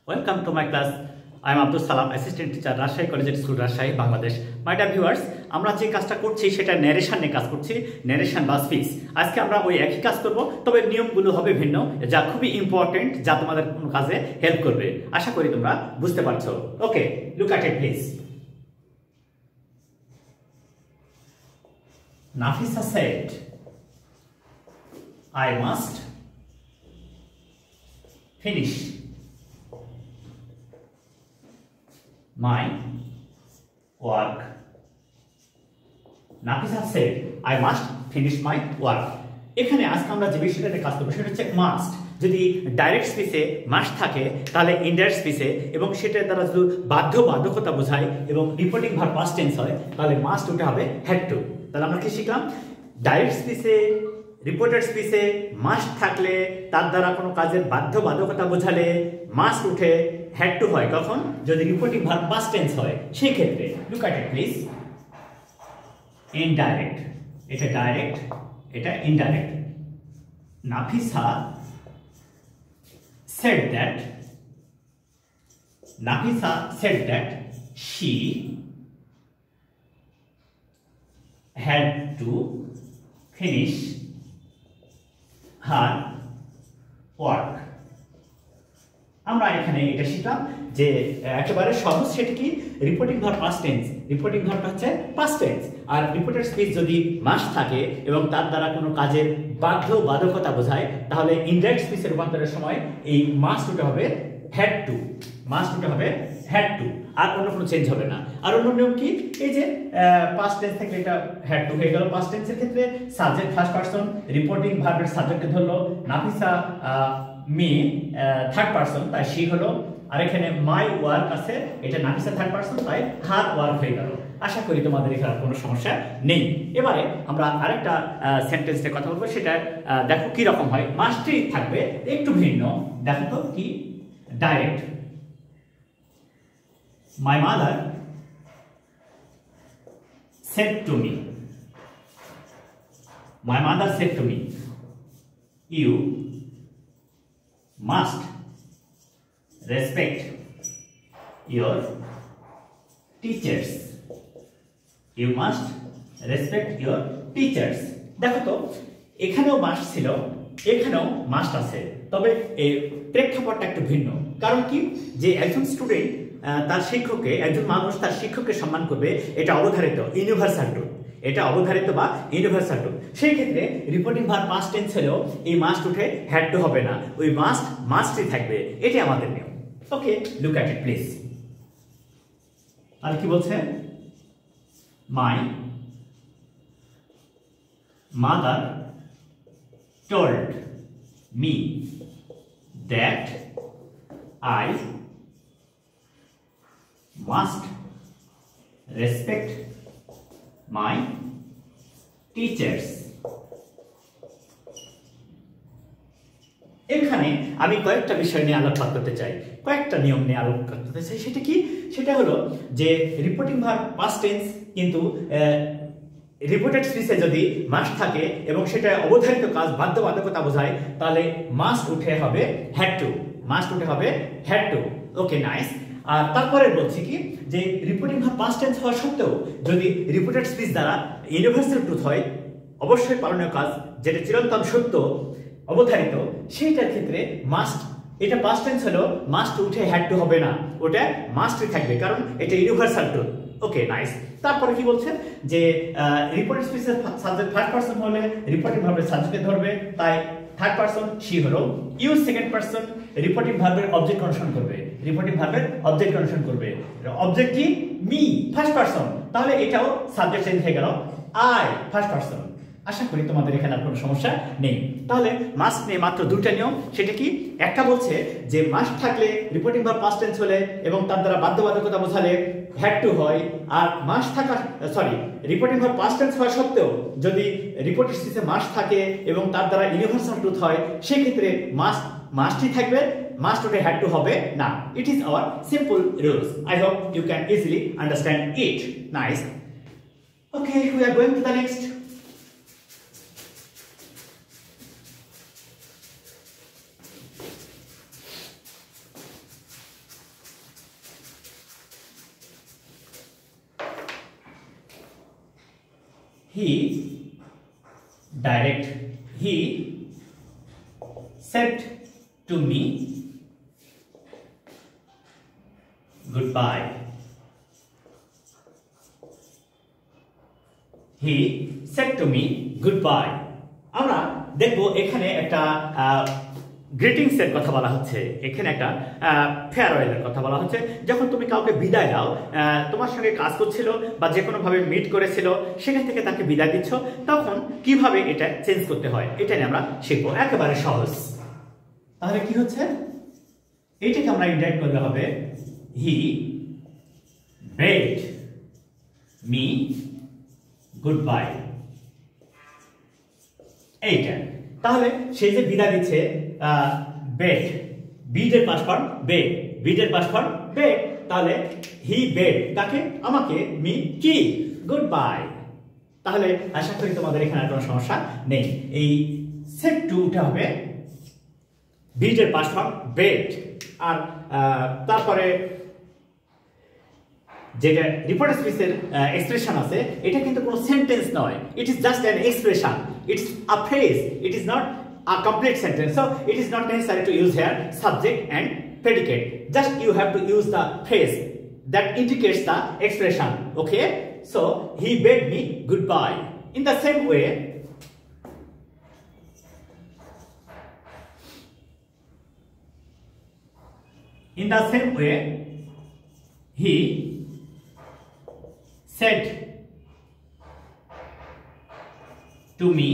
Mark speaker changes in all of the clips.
Speaker 1: Welcome to my class. I am Abdus Salam, assistant teacher, Rajshahi Collegiate School, Rajshahi, Bangladesh. My dear viewers, আমরা যে কাজটা করছি সেটা narration নিয়ে কাজ করছি, ন্যারেশন বা স্পিচ। আজকে আমরা ওই একই কাজ করব, তবে নিয়মগুলো হবে ভিন্ন, যা খুবই ইম্পর্টেন্ট, যা তোমাদের কোনো কাজে হেল্প করবে। আশা করি তোমরা বুঝতে পারছো। Okay, look at it please. Nafisa said, I must finish my work. Nafisa said, I must finish my work. এখানে আজকে আমরা যে বিষয়টা নিয়ে কাজ করব সেটা হচ্ছে মাস্ট। যদি ডাইরেক্ট স্পিচে মাস্ট থাকে তাহলে ইনডাইরেক্ট স্পিচে এবং সেটার দ্বারা যদি বাধ্যকতা বোঝায় এবং রিপোর্টিং ভার্ব পাস্ট টেন্স হয় তাহলে মাস্ট ওটা হবে হ্যাড টু। তাহলে আমরা কি শিখলাম? ডাইরেক্ট স্পিচে রিপোর্টেড স্পিচে মাস্ট থাকলে তার দ্বারা কোনো কাজের বাধ্যকতা বোঝালে মাস্ট উঠে হ্যাড টু হয়। কখন? যদি রিপোর্টিং ভার্ব পাস্ট টেন্স হয় সেই ক্ষেত্রে। Look at it please. Indirect, এটা ডাইরেক্ট, এটা indirect. Nafisa said that she had to finish her work. আমরা এখানে এটা শিখলাম যে একেবারে সহজ সেটা কি reporting verb past tense. Reporting verb হচ্ছে পাস্ট টেন্স আর রিপোর্টেড স্পিচ যদি মাস্ট থাকে এবং তার দ্বারা কোনো কাজের বাধ্যকতা বোঝায় তাহলে ইনডাইরেক্ট স্পিচের রূপান্তরের সময় এই মাস্ট ওটা হবে হ্যাড টু। মাস্ট ওটা হবে হ্যাড টু, আর অন্য কোনো চেঞ্জ হবে না। আর অন্য নিয়ম কি? এই যে পাস্ট টেন্স থেকে এটা হ্যাড টু হয়ে গেল। পাস্ট টেন্সের ক্ষেত্রে সাবজেক্ট ফার্স্ট পারসন, রিপোর্টিং ভার্বের সাবজেক্টে ধরলো নাফিসা, মি থার্ড পারসন, তাই সি হলো। আর এখানে মাই ওয়ার্ক আছে, এটা নাফিসা থার্ড পারসন, তাই হার ওয়ার্ক হয়ে গেল। আশা করি তোমাদের এখানে কোনো সমস্যা নেই। এবারে আমরা আরেকটা সেন্টেন্স নিয়ে কথা বলবো, সেটা দেখো কি রকম হয়। মাস্টই থাকবে, একটু ভিন্ন। দেখো তো কি? Direct. My mother said to me, my mother said to me, you must respect your teachers. You must respect your teachers. দেখো তো এখানেও মাস্ট ছিল, এখানেও মাস্ট আছে, তবে এই প্রেক্ষাপটটা একটু ভিন্ন। কারণ কি? যে একজন স্টুডেন্ট তার শিক্ষককে, একজন মানুষ তার শিক্ষককে সম্মান করবে, এটা অবধারিত, ইউনিভার্সাল ট্রুথ। এটা অবধারিত বা ইউনিভার্সাল ট্রুথ। সেই ক্ষেত্রে রিপোর্টিং ভার্ব পাস্ট টেন্স হলেও এই মাস্ট উঠে হ্যাড টু হবে না, ওই মাস্টই থাকবে। এটাই আমাদের নিয়ম। ওকে, লুক অ্যাট ইট প্লিজ। আর কি বলছে? My mother told me that I must respect my teachers. এখানে আমি কয়েকটা বিষয় নিয়ে আলোকপাত করতে চাই, কয়েকটা নিয়ম নিয়ে আলোকপাত করতে চাই। সেটা কি? সেটা হলো যে রিপোর্টিং ভার্ব পাস্ট টেন্স কিন্তু রিপোর্টেড স্পিচে যদি মাস্ট থাকে এবং সেটা অবধারিত কাজ, বাধ্যকতা বোঝায়, তাহলে মাস্ট উঠে হবে হ্যাড টু। মাস্ট উঠে হবে হ্যাড টু। Okay, nice. আর তারপরে বলছি কি যে রিপোর্টিং ভার্ব পাস্ট টেন্স হওয়া সত্ত্বেও যদি রিপোর্টেড স্পিচ দ্বারা ইউনিভার্সাল ট্রুথ হয়, অবশ্যই পালনীয় কাজ, যেটা চিরন্তন সত্য, অবধারিত, সেইটার ক্ষেত্রে মাস্ট, এটা পাস্ট টেন্স হলো, মাস্ট উঠে হ্যাড টু হবে না, ওটা মাস্টই থাকবে, কারণ এটা ইউনিভার্সাল ট্রুথ। ওকে, নাইস। তারপরে কি বলছেন যে রিপোর্টেড স্পিচের সাবজেক্ট ফার্স্ট পারসন হলে রিপোর্টিং ভার্বের সাবজেক্টে ধরবে, তাই থার্ড পারসন সি হলো। ইউ সেকেন্ড পারসন রিপোর্টিং ভার্বের অবজেক্ট অনুসরণ করবে, রিপোর্টিং ভার্বের অবজেক্ট অনুসরণ করবে। অবজেক্ট কি? মি ফার্স্ট পারসন, তাহলে এটাও সাবজেক্ট চেঞ্জ হয়ে গেল, আই ফার্স্ট পারসন। আশা করি তোমাদের এখানে আর কোনো সমস্যা নেই। তাহলে মাস্ট নিয়ে মাত্র দুইটা নিয়ম। সেটা কি? একটা বলছে যে মাস্ট থাকলে রিপোর্টিং ভার্ব পাস্ট টেন্স হলে এবং তার দ্বারা বাধ্যকতা বোঝালে হ্যাড টু হয়, আর মাস্ট থাকা, রিপোর্টিং ভার্ব পাস্ট টেন্স হওয়া সত্ত্বেও যদি রিপোর্টেড স্পিচে মাস্ট থাকে এবং তার দ্বারা ইউনিভার্সাল ট্রুথ হয়, সেই ক্ষেত্রে মাস্টই থাকবে, মাস্ট উঠে হ্যাড টু হবে না। It is our simple rules. I hope you can easily understand it. Nice. Okay, we are going to the next. he direct he said to me goodbye. He said to me goodbye. আমরা দেখব এখানে একটা greetings এর কথা বলা হচ্ছে, এখানে একটা ফেয়ারওয়েল এর কথা বলা হচ্ছে। যখন তুমি কাউকে বিদায় দাও, তোমার সঙ্গে কাজ করছিল বা যে কোনো ভাবে মিট করেছিল, সেখান থেকে তাকে বিদায় দিচ্ছ, তখন কিভাবে এটা চেঞ্জ করতে হয় এটা নিয়ে আমরা শিখবো। একেবারে সহজ। তাহলে কি হচ্ছে, এইটাকে আমরা ইন্টারেক্ট করলে হবে হি বেড মি গুডবাই। এইটা তাহলে সে যে বিদায় দিচ্ছে, বেড, বিডের পাস্ট ফর্ম বেড, বিডের পাস্ট ফর্ম বেড, তাহলে হি বেড কাকে, আমাকে, মি কি, গুড বাই। তাহলে আশা করি তোমাদের এখানে আর কোনো সমস্যা নেই। এই সেট টুটা হবে বিডের পাস্ট ফর্ম বেড, আর তারপরে যেটা রিপোর্ট স্পিচের এক্সপ্রেশন আছে, এটা কিন্তু কোনো সেন্টেন্স নয়, it is just an expression, it is a phrase, it is not a complete sentence, so it is not necessary to use here subject and predicate, just you have to use the phrase that indicates the expression. Okay, so he bade me goodbye. In the same way, he said to me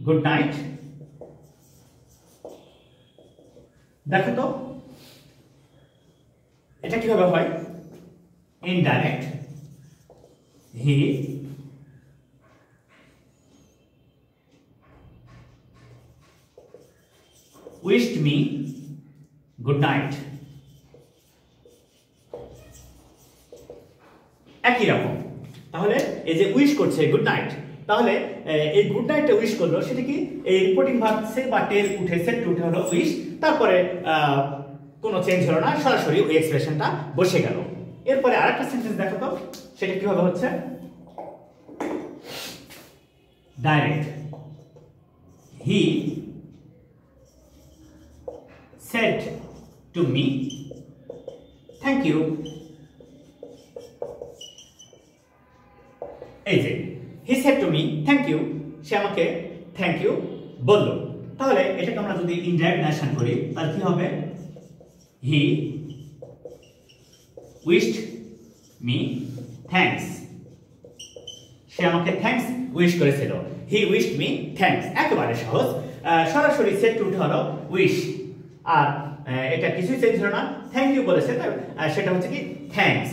Speaker 1: good night. দেখো তো এটা কিভাবে হয়, indirect he wished me good night, একই রকম। তাহলে এই যে উইশ করছে গুড নাইট, তাহলে এই গুড নাইটটা উইশ করলো, সেটা কি এই রিপোর্টিং ভার্ব সে বা টেল উঠে সেট টু উঠে হলো উইশ, তারপরে কোনো চেঞ্জ হলো না, সরাসরি ওই এক্সপ্রেশনটা বসে গেল। এরপরে আরেকটা সেন্টেন্স দেখো তো সেটা কিভাবে হচ্ছে, direct he said to me thank you. এই যে he said to me thank you, সে আমাকে থ্যাংক ইউ বলল। তাহলে এটাকে আমরা যদি ইনডাইরেক্ট ন্যারেশন করি তাহলে কি হবে, he wished me thanks, সে আমাকে থ্যাঙ্কস উইশ করেছিল, he wished me thanks। একেবারে সহজ, সরাসরি সেট টু হলো উইশ, আর এটা কিছুই চেঞ্জ হলো না, থ্যাংক ইউ বলেছে, সেটা হচ্ছে কি থ্যাঙ্কস।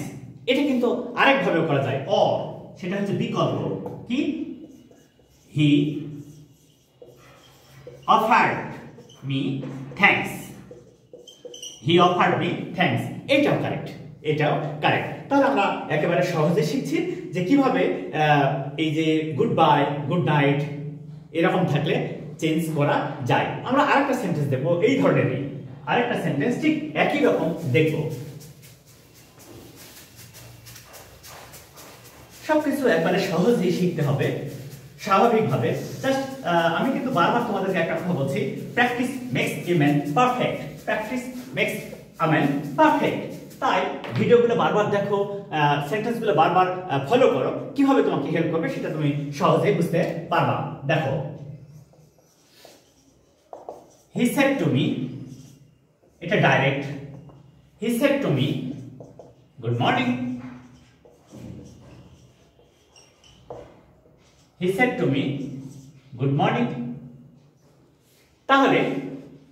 Speaker 1: এটা কিন্তু আরেকভাবেও করা যায়, অর, সেটা হচ্ছে বিকল্প, কি হি অফার্ড মি থ্যাঙ্কস, হি অফার্ড মি থ্যাঙ্কস, এটাও কারেক্ট, এটাও কারেক্ট। তাহলে আমরা একেবারে সহজে শিখছি যে কিভাবে এই যে গুড বাই, গুড নাইট এরকম থাকলে চেঞ্জ করা যায়। আমরা আরেকটা সেন্টেন্স দেখবো এই ধরনেরই, আরেকটা সেন্টেন্স ঠিক একই রকম দেখব। সবকিছু একবারে সহজেই শিখতে হবে স্বাভাবিকভাবে। জাস্ট আমি কিন্তু বারবার তোমাদেরকে একটা কথা বলছি, practice makes a man perfect, practice makes a man perfect. তাই ভিডিওগুলো বারবার দেখো, সেন্টেন্সগুলো বারবার ফলো করো, কিভাবে তোমাকে হেল্প করবে সেটা তুমি সহজেই বুঝতে পারবা। দেখো, he said to me, এটা direct, he said to me good morning, he said to me good morning। তাহলে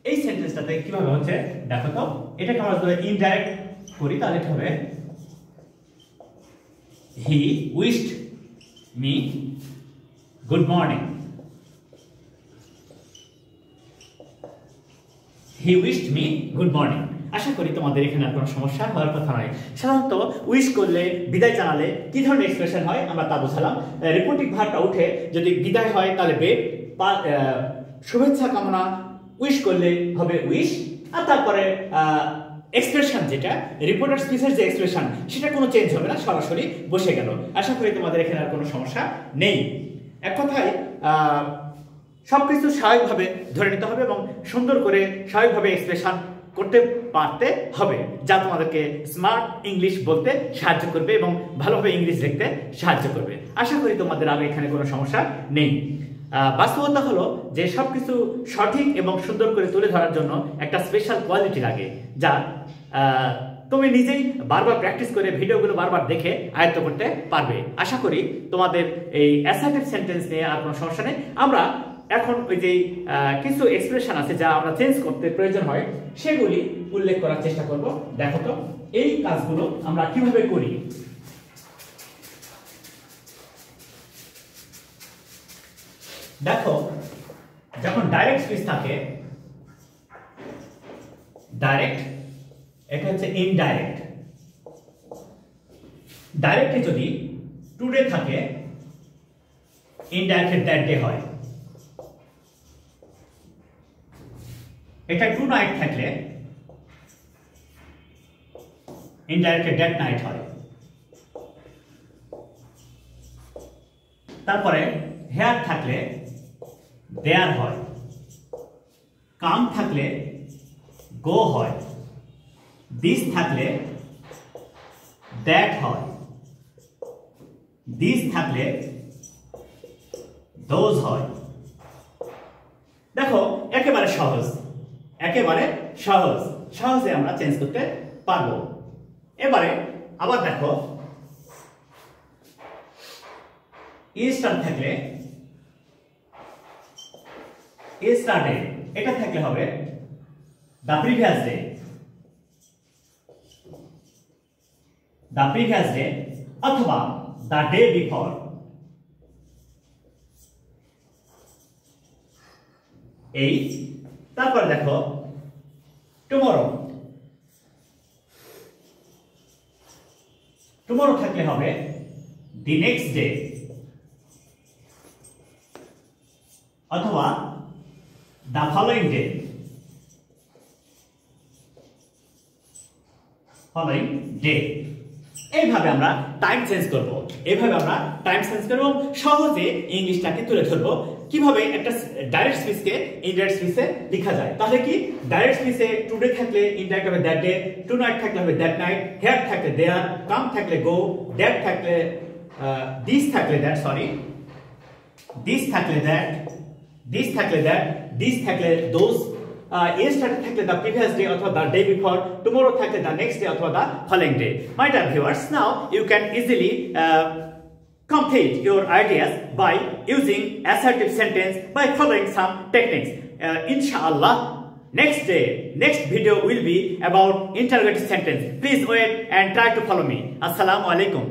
Speaker 1: এই সেন্টেন্সটাতে কিভাবে হচ্ছে দেখো তো, এটাকে আমরা যদি ইনডাইরেক্ট করি তাহলে এটা হবে he wished me good morning, he wished me good morning। আশা করি তোমাদের এখানে আর কোনো সমস্যা হওয়ার কথা নয়। সাধারণত উইশ করলে, বিদায় জানালে কি ধরনের এক্সপ্রেশন হয় আমরা তা বোঝালাম। রিপোর্টিং ভার্বটা উঠে যদি বিদায় হয় তাহলে বেড, শুভেচ্ছা কামনা উইশ করলে হবে উইশ, আর তারপরে এক্সপ্রেশন যেটা রিপোর্টার স্পিচের যে এক্সপ্রেশন সেটা কোনো চেঞ্জ হবে না, সরাসরি বসে গেল। আশা করি তোমাদের এখানে আর কোনো সমস্যা নেই। এক কথায় সবকিছু স্বাভাবিকভাবে ধরে নিতে হবে এবং সুন্দর করে স্বাভাবিকভাবে এক্সপ্রেশন করতে পারতে হবে, যা তোমাদেরকে স্মার্ট ইংলিশ বলতে সাহায্য করবে এবং ভালোভাবে ইংলিশ লিখতে সাহায্য করবে। আশা করি তোমাদের আর এখানে কোনো সমস্যা নেই। বাস্তবতা হলো যে সবকিছু সঠিক এবং সুন্দর করে তুলে ধরার জন্য একটা স্পেশাল কোয়ালিটি লাগে, যা তুমি নিজেই বারবার প্র্যাকটিস করে ভিডিওগুলো বারবার দেখে আয়ত্ত করতে পারবে। আশা করি তোমাদের এই অ্যাসার্টিভ সেন্টেন্স নিয়ে আর কোনো সমস্যা নেই। আমরা এখন ওই যে কিছু এক্সপ্রেশন আছে যা আমরা চেঞ্জ করতে প্রয়োজন হয় সেগুলি উল্লেখ করার চেষ্টা করব। দেখো তো এই কাজগুলো আমরা কিভাবে করি। দেখো, যখন ডাইরেক্ট স্পিচ থাকে, ডাইরেক্ট, এটা হচ্ছে ইনডাইরেক্ট। ডাইরেক্টে যদি টুডে থাকে, ইনডাইরেক্টে দ্যাট ডে হয়। এটা টু নাইট থাকলে ইনডাইরেক্টে দ্যাট নাইট হয়। তারপরে হেয়ার থাকলে দেয়ার হয়, কাম থাকলে গো হয়, দিস থাকলে দ্যাট হয়, দিস থাকলে দোজ হয়। দেখো একেবারে সহজ, একেবারে সহজ, সহজে আমরা চেঞ্জ করতে পারবো। এবারে আবার দেখো, ইস্টার থাকলে ইস্টারডে, এটা থাকলে হবে the previous day, the previous day অথবা দ্য ডে বিফোর। এই তারপর দেখো টুমরো, টুমরো থাকলে হবে দি নেক্সট ডে অথবা the following day, following day. এইভাবে আমরা টাইম চেঞ্জ করব, এইভাবে আমরা টাইম চেঞ্জ করব এবং সহজে ইংলিশটাকে তুলে ধরবো। কিভাবে একটা ডাইরেক্ট স্পিচকে ইনডাইরেক্ট স্পিচে লেখা যায়। তাহলে কি, ডাইরেক্ট স্পিচে টুডে থাকলে ইনডাইরেক্ট হবে দ্যাট ডে, টু নাইট থাকলে হবে দ্যাট নাইট, হেয়ার থাকলে দেয়ার, কাম থাকলে গো, দ্যাট থাকলে দিস থাকলে দ্যাট, সরি দিস থাকলে দ্যাট, দিস থাকলে দ্যাট, দিস থাকলে দোজ, yesterday থাকলে the previous day অথবা the day before, tomorrow থাকলে the next day অথবা the following day. My dear viewers, now you can easily complete your ideas by using assertive sentence by following some techniques. Inshallah, next video will be about interrogative sentence. Please wait and try to follow me. Assalamu alaikum.